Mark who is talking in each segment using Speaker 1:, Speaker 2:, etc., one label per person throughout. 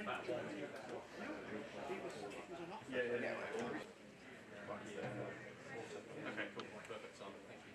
Speaker 1: Okay, cool. Perfect, Simon. Thank you.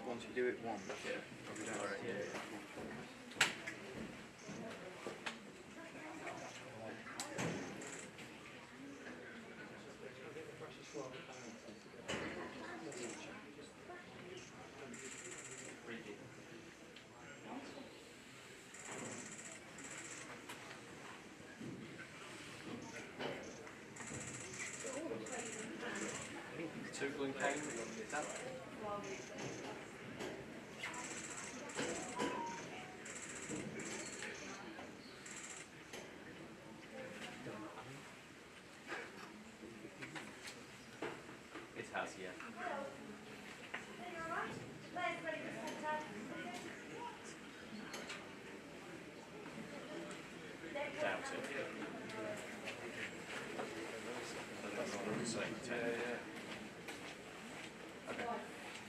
Speaker 2: Once you do it once, probably don't worry.
Speaker 1: Tuchel and Kane, is that right? It has, yeah. Doubt it.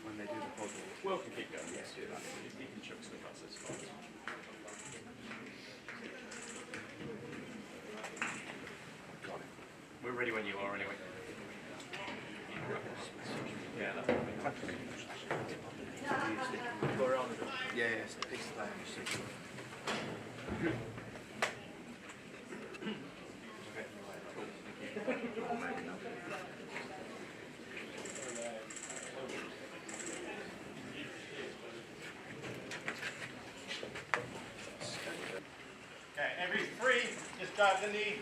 Speaker 2: When they do the puzzle.
Speaker 1: Well, we can keep going. Yes, do that. You can chuck stuff at us. Fine.
Speaker 2: Got it.
Speaker 1: We're ready when you are, anyway. Yeah, that's perfect.
Speaker 2: Yeah, it's a piece of that.
Speaker 3: Okay, every three, just grab the knee.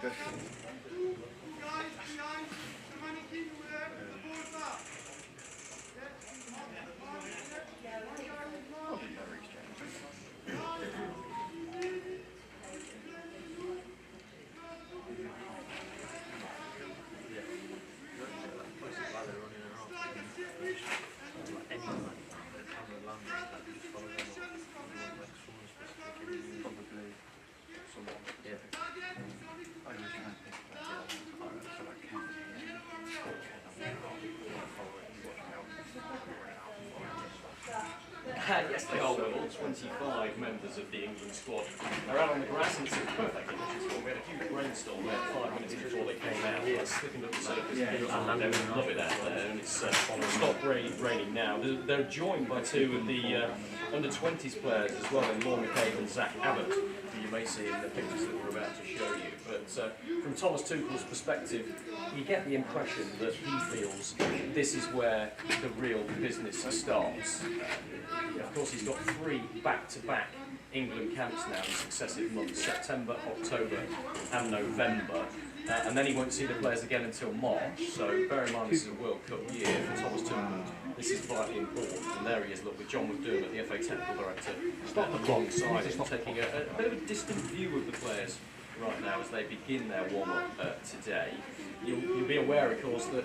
Speaker 2: Good.
Speaker 1: Yes, they are. All 25 members of the England squad are out on the grass, and it's a perfect conditions for them. We had a huge rainstorm there 5 minutes before they came out. It's sticking up the surface. They love it out there, and it's stopped raining now. They're joined by two of the under-20s players as well, in Laura McCabe and Zach Abbott, who you may see in the pictures that we're about to show you. But from Thomas Tuchel's perspective, you get the impression that he feels this is where the real business starts. Of course, he's got 3 back-to-back England camps now in successive months: September, October and November. And then he won't see the players again until March, so bear in mind this is a World Cup year for Thomas Tuchel. This is vitally important. And there he is, look, with John McDermott, the FA Technical Director, alongside him, taking a bit of a distant view of the players right now as they begin their warm-up today. You'll be aware, of course, that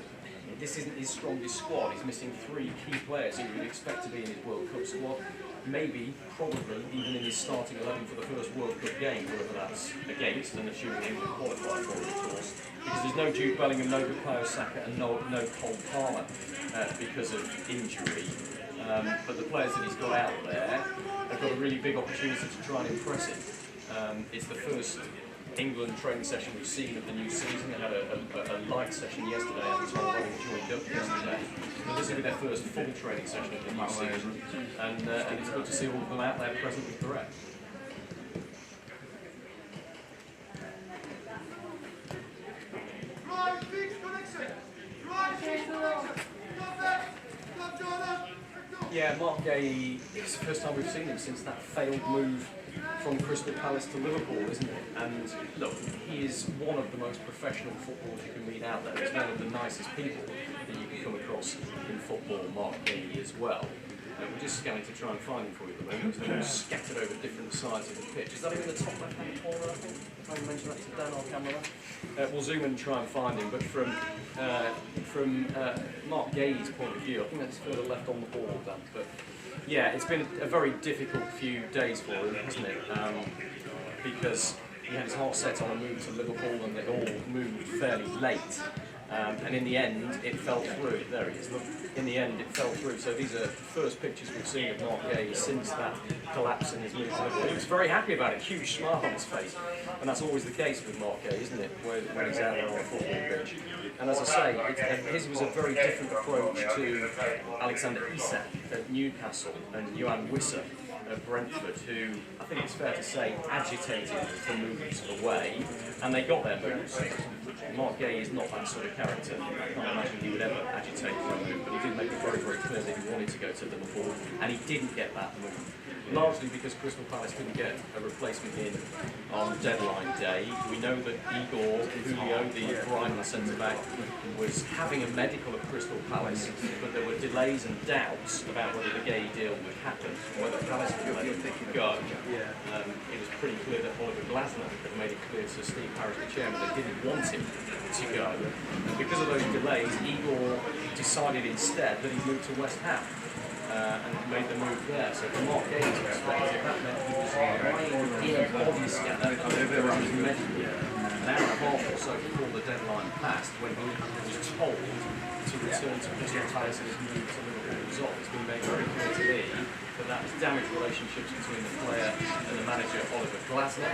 Speaker 1: this isn't his strongest squad. He's missing 3 key players who you'd expect to be in his World Cup squad. Maybe, probably, even in his starting 11 for the first World Cup game, whether that's against, and assuming England qualify for it, of course. Because there's no Jude Bellingham, no Bukayo Saka, and no Cole Palmer because of injury. But the players that he's got out there have got a really big opportunity to try and impress him. It's the first England training session we've seen of the new season. They had a light session yesterday, and Tom Rowan joined up yesterday. So this will be their first full training session of the new season, and it's good to see all of them out there present with the rep.
Speaker 3: Right,
Speaker 1: Yeah, Mark Gay, it's the first time we've seen him since that failed move from Crystal Palace to Liverpool, isn't it? And look, he is one of the most professional footballers you can meet out there. He's one of the nicest people that you can come across in football, Mark Gay as well. We're just scanning to try and find him for you at the moment. They're all scattered over different sides of the pitch. Is that him in the top left-hand corner, I think? If I mention that to Dan, our camera. We'll zoom in and try and find him, but from Mark Gay's point of view, I think that's further left on the ball, Dan. But yeah, it's been a very difficult few days for him, hasn't it? Because he had his heart set on a move to Liverpool and they all moved fairly late. And in the end, it fell through. There he is. Look, in the end, it fell through. So these are the first pictures we've seen of Mark Gay since that collapse in his move to Liverpool. He was very happy about it, huge smile on his face. And that's always the case with Mark Gay, isn't it, when he's out there on a football pitch. And as I say, his was a very different approach to Alexander Isak at Newcastle and Johan Wissa at Brentford, who I think it's fair to say agitated for moves away, and they got their moves. Mark Gay is not that sort of character. I can't imagine he would ever agitate for a move, but he did make it very, very clear that he wanted to go to Liverpool, and he didn't get that move. Largely because Crystal Palace couldn't get a replacement in on deadline day. We know that Igor Julio, the Brighton centre-back, was having a medical at Crystal Palace, but there were delays and doubts about whether the Gay deal would happen, whether Palace would let him go. It was pretty clear that Oliver Glasner had made it clear to Steve Harris, the chairman, they didn't want him to go. And because of those delays, Igor decided instead that he'd move to West Ham. And made the move there. So from Mark Gay's perspective, that meant he was lying in a body scanner over his medical an hour and a half or so before the deadline passed, when he was told to return to Crystal Palace and his move to Liverpool result. It's been made very clear to me that has damaged relationships between the player and the manager, Oliver Glasner.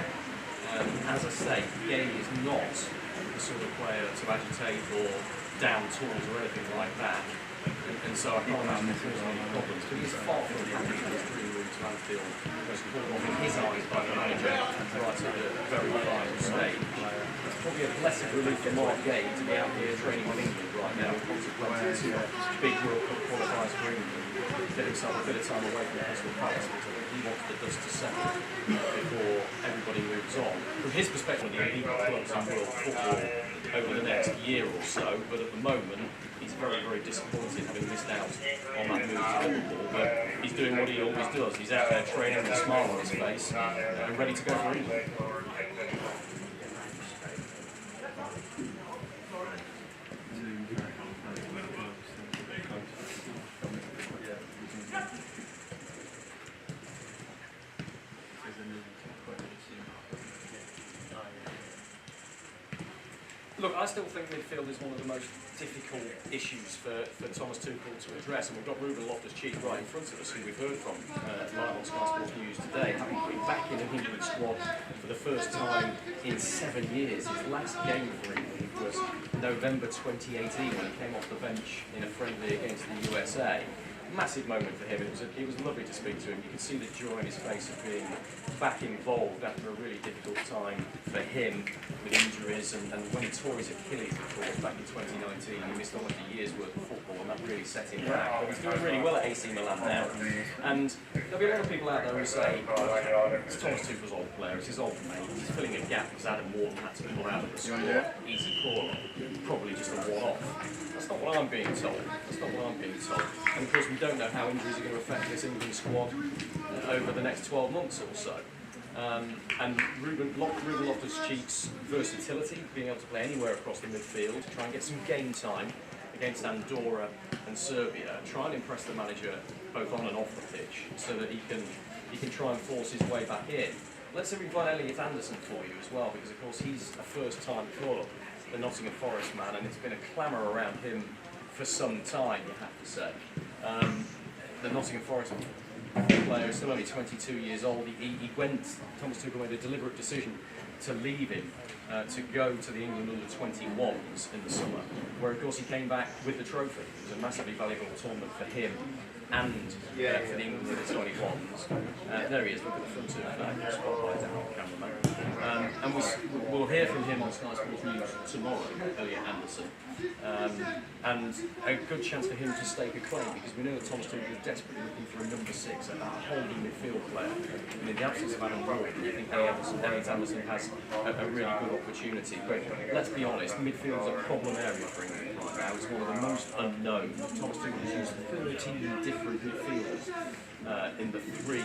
Speaker 1: As I say, Gay is not the sort of player to agitate or down tools or anything like that. And so I can't imagine it causing any problems. But he's far from happy with his dream move to Anfield. Was called off in his eyes by the manager right at the very final stage. It's probably a blessed relief for Mark Gay to be out here training in England right now, consequently to big World Cup qualifiers for England. Get himself a bit of time away from Crystal Palace, because I think he wants the dust to settle before everybody moves on. From his perspective, the elite clubs in world football over the next year or so, but at the moment he's very, very disappointed having missed out on that move to Liverpool. But he's doing what he always does. He's out there training with a smile on his face and ready to go for England. Look, I still think midfield is one of the most difficult issues for Thomas Tuchel to address, and we've got Ruben Loftus-Cheek right in front of us, who we've heard from live on Sky Sports News today, having been back in the England squad for the first time in 7 years. His last game for England was November 2018, when he came off the bench in a friendly against the USA. Massive moment for him. It was lovely to speak to him. You could see the joy in his face of being back involved after a really difficult time for him with injuries, and when he tore his Achilles, of course, back in 2019, he missed almost a year's worth of football, and that really set him back. But he's doing really well at AC Milan now, and there'll be a lot of people out there who say, it's Thomas Tuchel's old player, it's his old mate, he's filling a gap because Adam Wharton had to pull out of the squad. Easy call, probably just a one-off. That's not what I'm being told. That's not what I'm being told. And of course, we don't know how injuries are going to affect this England squad over the next 12 months or so. And Ruben Loftus-Cheek's versatility, being able to play anywhere across the midfield, try and get some game time against Andorra and Serbia, try and impress the manager both on and off the pitch, so that he can try and force his way back in. Let's say we've got Elliot Anderson for you as well, because of course he's a first-time club, the Nottingham Forest man, and it's been a clamour around him for some time, you have to say. The Nottingham Forest player is still only 22 years old. Thomas Tuchel made a deliberate decision to leave him to go to the England under-21s in the summer, where of course he came back with the trophy. It was a massively valuable tournament for him and for the England with the 21s. There he is, look at the front of the spotlight out, cameraman. And we'll hear from him on Sky Sports News tomorrow, Elliot Anderson. And a good chance for him to stake a claim, because we know that Thomas Tuchel is desperately looking for a number 6, a holding midfield player. And in the absence of Adam Rowan, I think Elliot Anderson has a really good opportunity. But let's be honest, midfield is a problem area for England right now. It's one of the most unknown. Thomas Tuchel has used 13 different midfielders in the 3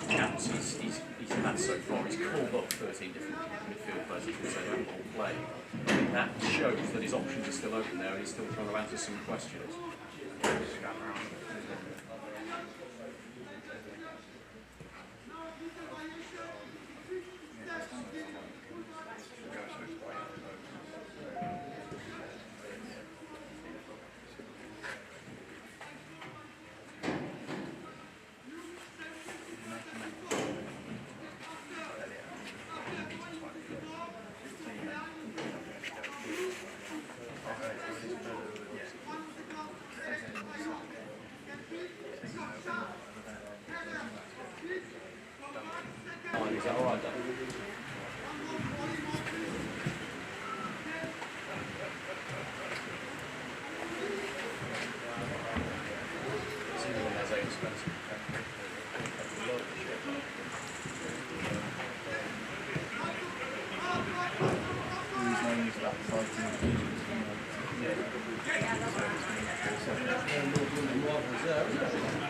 Speaker 1: camps he's had so far. He's called up 13 different midfield players, you can say, who haven't all played. I think that shows that his options are still open there and he's still trying to answer some questions. Is that alright, Dan? Yeah.